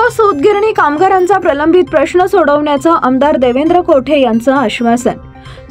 Simco सूतगिरणी कामगारांचा प्रलंबित प्रश्न सोडवण्याचं आमदार देवेंद्र कोठे यांचं आश्वासन।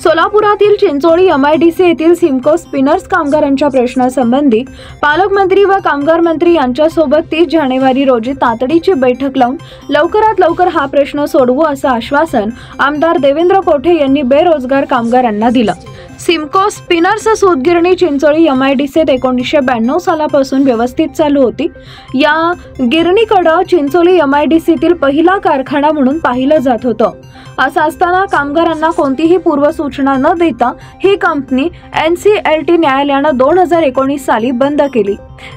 सोलापुरातील चिंचोळी एमआयडीसी येथील सिमको स्पिनर्स कामगारांच्या प्रश्नासंबंधी पालकमंत्री व कामगार मंत्री यांच्यासोबत 30 जानेवारी रोजी तातडीची बैठक लावून लवकरात लवकर हा प्रश्न सोडवू असं आश्वासन आमदार देवेंद्र कोठे यांनी बेरोजगार कामगारांना दिलं। सिमको स्पिनर्स सूतगिरणी चिंचोळी एमआयडीसीत 1992 सालापासून व्यवस्थित चालू होती। या गिरणीकडे चिंचोळी एमआयडीसीतील पहिला कारखाना म्हणून पाहिलं जात होतं। असं असताना कामगारांना कोणतीही पूर्वसूचना न देता ही कंपनी NCLT न्यायालयानं 2019 साली बंद केली।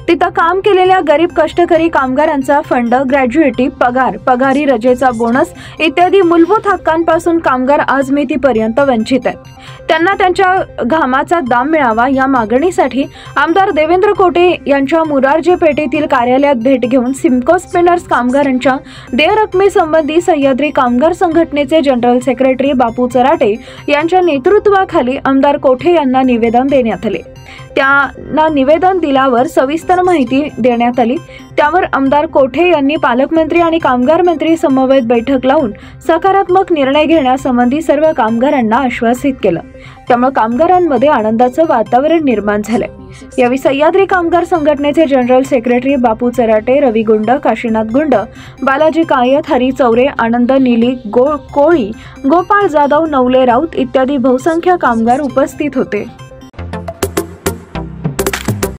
तिथं काम केलेल्या गरीब कष्टकरी कामगारांचा फंड, ग्रॅज्युएटी, पगारी रजेचा बोनस इत्यादी मूलभूत हक्कांपासून कामगार आज मितीपर्यंत वंचित आहेत। त्यांना त्यांच्या घामाचा दाम मिळावा या मागणीसाठी आमदार देवेंद्र कोठे यांच्या मुरारजे पेठेतील कार्यालयात भेट घेऊन सिमको स्पिनर्स कामगारांच्या देयरकमी संबंधी सह्याद्री कामगार संघटनेचे जनरल सेक्रेटरी बापू चराटे यांच्या नेतृत्वाखाली आमदार कोठे यांना निवेदन देण्यात आले। त्यांना निवेदन दिल्यावर सविस्तर माहिती देण्यात आली। त्यावर आमदार कोठे यांनी पालकमंत्री आणि कामगार मंत्री समवेत बैठक लावून सकारात्मक निर्णय घेण्यासंबंधी सर्व कामगारांना आश्वासित केलं। त्यामुळे कामगारांमध्ये आनंदाचं वातावरण निर्माण झालंय। यावेळी सह्याद्री कामगार संघटनेचे जनरल सेक्रेटरी बापू चराटे, रवी गुंड, काशीनाथ गुंड, बालाजी कायत, हरी चौरे, आनंद नीली, कोळी, गोपाळ जाधव, नवले राऊत इत्यादी बहुसंख्य कामगार उपस्थित होते।